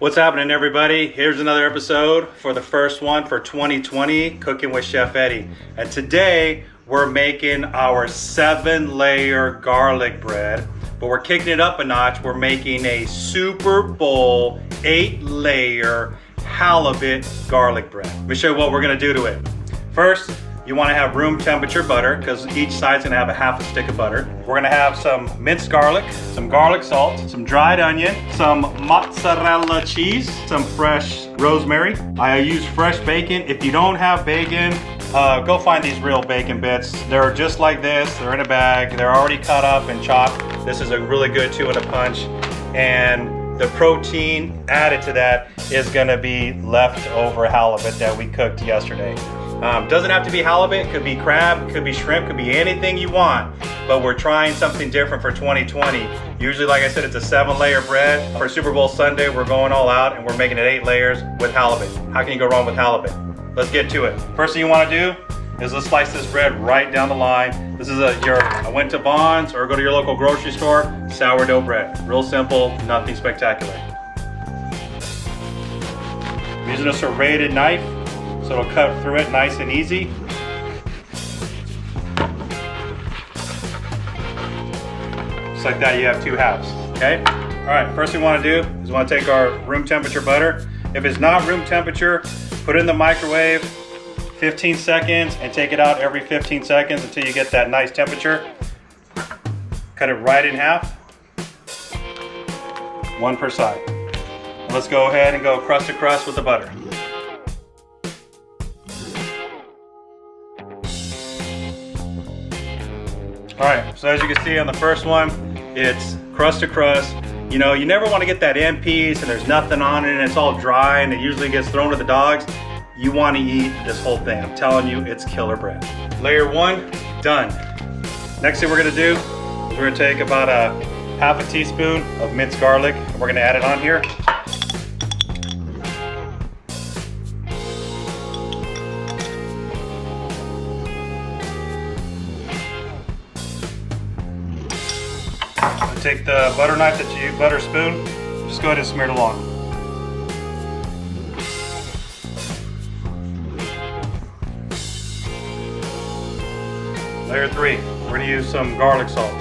What's happening, everybody? Here's another episode for the first one for 2020, Cooking with Chef Eddie. And today we're making our 7-layer garlic bread, but we're kicking it up a notch. We're making a Super Bowl 8-layer halibut garlic bread. Let me show you what we're gonna do to it. First, you wanna have room temperature butter because each side's gonna have a half a stick of butter. We're gonna have some minced garlic, some garlic salt, some dried onion, some mozzarella cheese, some fresh rosemary. I use fresh bacon. If you don't have bacon, go find these real bacon bits. They're just like this, they're in a bag, they're already cut up and chopped. This is a really good 2-in-a-punch. And the protein added to that is gonna be leftover halibut that we cooked yesterday. Doesn't have to be halibut, could be crab, could be shrimp, could be anything you want, but we're trying something different for 2020. Usually, like I said, it's a 7-layer bread. For Super Bowl Sunday, we're going all out and we're making it 8 layers with halibut. How can you go wrong with halibut? Let's get to it. First thing you wanna do is let's slice this bread right down the line. This is I went to Vons or go to your local grocery store, sourdough bread. Real simple, nothing spectacular. I'm using a serrated knife, so it'll cut through it nice and easy. Just like that, you have 2 halves, okay? All right, first thing we wanna do is we wanna take our room temperature butter. If it's not room temperature, put it in the microwave 15 seconds and take it out every 15 seconds until you get that nice temperature. Cut it right in half, 1 per side. Let's go ahead and go crust to crust with the butter. All right, so as you can see on the first one, it's crust to crust. You know, you never want to get that end piece and there's nothing on it and it's all dry and it usually gets thrown to the dogs. You want to eat this whole thing. I'm telling you, it's killer bread. Layer 1, done. Next thing we're gonna do is we're gonna take about a half a teaspoon of minced garlic and we're gonna add it on here. Take the butter knife butter spoon, just go ahead and smear it along. Layer 3, we're gonna use some garlic salt.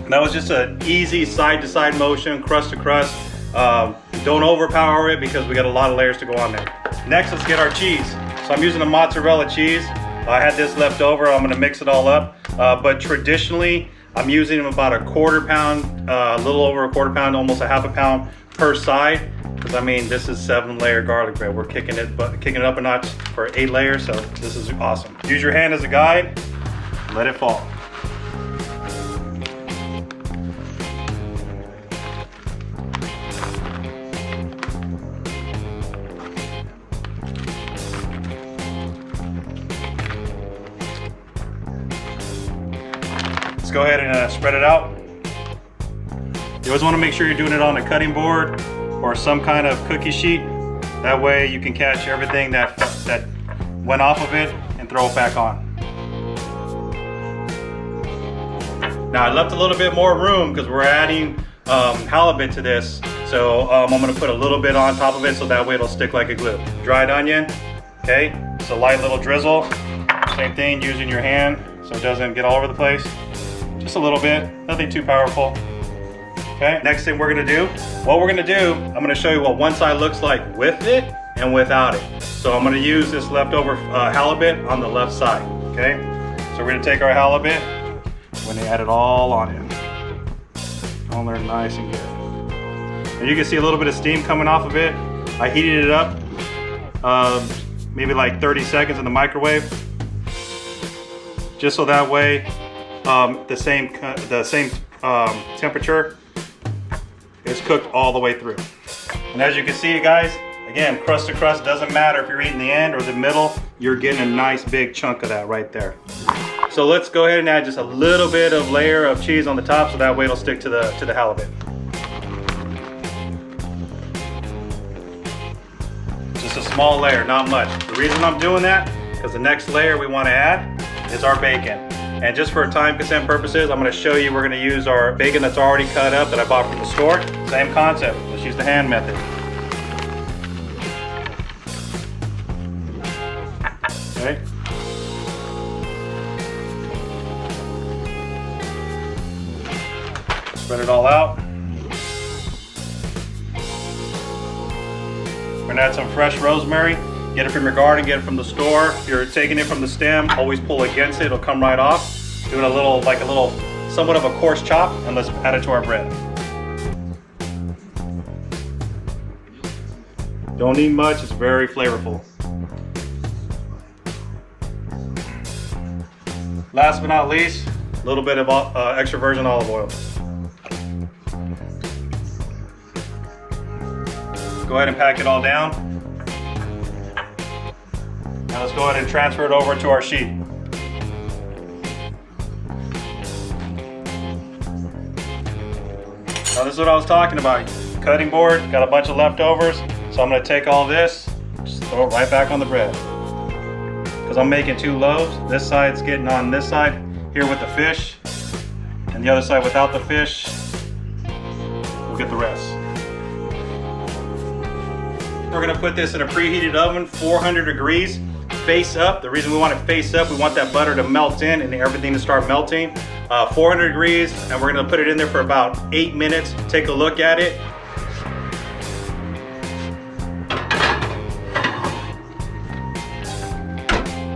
And that was just an easy side to side motion, crust to crust. Don't overpower it because we got a lot of layers to go on there. Next, let's get our cheese. So I'm using a mozzarella cheese. I had this left over, I'm gonna mix it all up. But traditionally, I'm using about a 1/4 pound, a little over a 1/4 pound, almost a half a pound per side. Because I mean, this is 7-layer garlic bread. We're kicking it up a notch for 8 layers, so this is awesome. Use your hand as a guide, let it fall. Let's go ahead and spread it out. You always want to make sure you're doing it on a cutting board or some kind of cookie sheet. That way you can catch everything that went off of it and throw it back on. Now I left a little bit more room because we're adding halibut to this. So I'm gonna put a little bit on top of it so that way it'll stick like a glue. Dried onion, okay? It's a light little drizzle. Same thing, using your hand so it doesn't get all over the place. Just a little bit, nothing too powerful. Okay, next thing we're gonna do, I'm gonna show you what one side looks like with it and without it. So I'm gonna use this leftover halibut on the left side, okay? So we're gonna take our halibut, we're gonna add it all on in. All there nice and good. And you can see a little bit of steam coming off of it. I heated it up, maybe like 30 seconds in the microwave. Just so that way, the same temperature is cooked all the way through. And as you can see, guys, again, crust to crust, doesn't matter if you're eating the end or the middle, you're getting a nice big chunk of that right there. So let's go ahead and add just a little bit of layer of cheese on the top so that way it'll stick to the halibut. Just a small layer, not much. The reason I'm doing that, because the next layer we want to add is our bacon. And just for time consent purposes, I'm going to show you, we're going to use our bacon that's already cut up that I bought from the store. Same concept. Let's use the hand method. Okay. Spread it all out. We're gonna add some fresh rosemary. Get it from your garden, get it from the store. If you're taking it from the stem, always pull against it, it'll come right off. Do it a little, somewhat of a coarse chop, and let's add it to our bread. Don't need much, it's very flavorful. Last but not least, a little bit of extra virgin olive oil. Go ahead and pack it all down. Now let's go ahead and transfer it over to our sheet. Now this is what I was talking about. Cutting board, got a bunch of leftovers. So I'm gonna take all this, just throw it right back on the bread. Because I'm making 2 loaves. This side's getting on this side here with the fish, and the other side without the fish. We'll get the rest. We're gonna put this in a preheated oven, 400 degrees, face up. The reason we want it face up, we want that butter to melt in and everything to start melting. 400 degrees, and we're gonna put it in there for about 8 minutes. Take a look at it.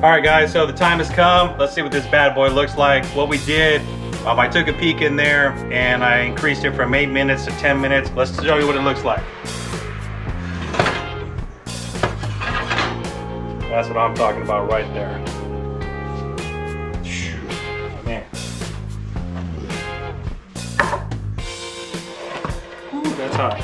All right guys, so the time has come. Let's see what this bad boy looks like. What we did, I took a peek in there and I increased it from 8 minutes to 10 minutes. Let's show you what it looks like. That's what I'm talking about right there. Man. Ooh, that's hot.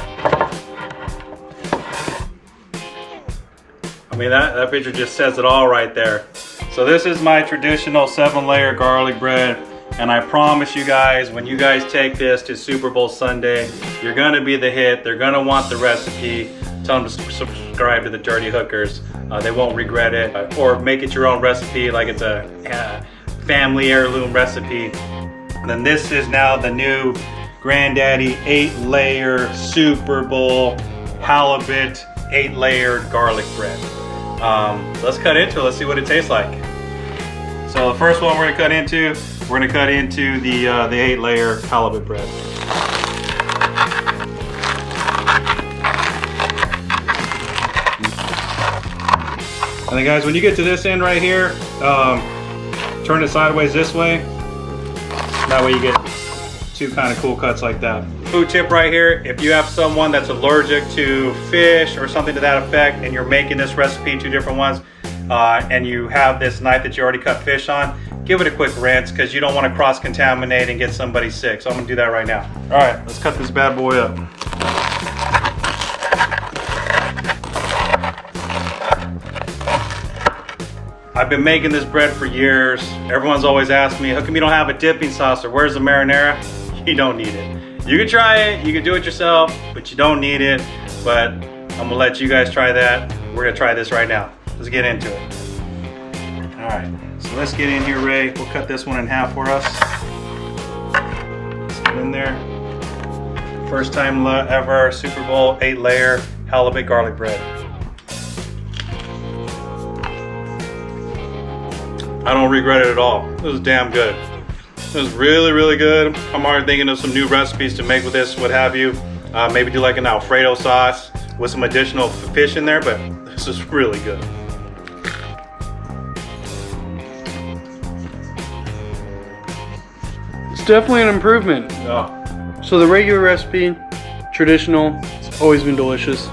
I mean, that picture just says it all right there. So this is my traditional 7-layer garlic bread. And I promise you guys, when you guys take this to Super Bowl Sunday, you're gonna be the hit. They're gonna want the recipe. Tell them to subscribe to the Dirty Hookers. They won't regret it. Or make it your own recipe, like it's a family heirloom recipe. And then this is now the new Granddaddy 8-layer Super Bowl halibut 8-layered garlic bread. Let's cut into it. Let's see what it tastes like. So the first one we're gonna cut into the 8-layer halibut bread. And then guys, when you get to this end right here, turn it sideways this way. That way you get 2 kind of cool cuts like that. Food tip right here, if you have someone that's allergic to fish or something to that effect, and you're making this recipe, 2 different ones, and you have this knife that you already cut fish on, give it a quick rinse, because you don't want to cross-contaminate and get somebody sick. So I'm gonna do that right now. All right, let's cut this bad boy up. I've been making this bread for years. Everyone's always asked me, how come you don't have a dipping sauce, or where's the marinara? You don't need it. You can try it, you can do it yourself, but you don't need it. But I'm gonna let you guys try that. We're gonna try this right now. Let's get into it. All right, so let's get in here, Ray. We'll cut this one in half for us. Let's get in there. First time ever Super Bowl 8-layer halibut garlic bread. I don't regret it at all. It was damn good. It was really, really good. I'm already thinking of some new recipes to make with this, what have you. Maybe do like an Alfredo sauce with some additional fish in there, but this is really good. It's definitely an improvement. Oh. So the regular recipe, traditional, it's always been delicious.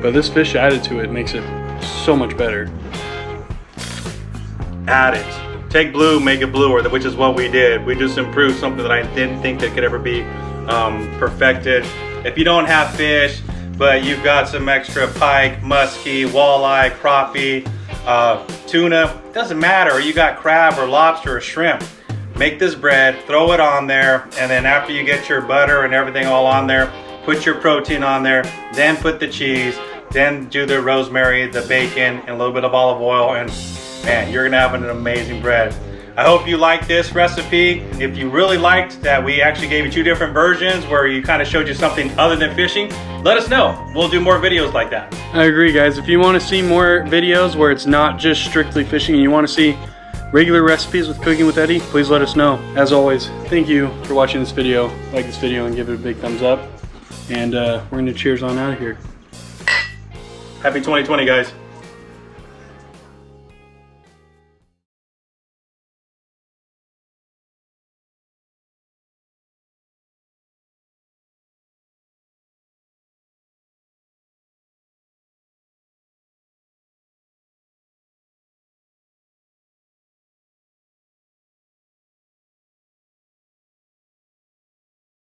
But this fish added to it makes it so much better. Add it. Take blue, make it bluer, which is what we did. We just improved something that I didn't think that could ever be perfected. If you don't have fish, but you've got some extra pike, muskie, walleye, crappie, tuna, doesn't matter. Or you got crab or lobster or shrimp. Make this bread, throw it on there, and then after you get your butter and everything all on there, put your protein on there, then put the cheese, then do the rosemary, the bacon, and a little bit of olive oil, and man, you're gonna have an amazing bread. I hope you liked this recipe. If you really liked that we actually gave you 2 different versions where you kind of showed you something other than fishing, let us know. We'll do more videos like that. I agree, guys. If you want to see more videos where it's not just strictly fishing and you want to see regular recipes with Cooking with Eddie, please let us know. As always, thank you for watching this video. Like this video and give it a big thumbs up. And we're going to cheers on out of here. Happy 2020, guys.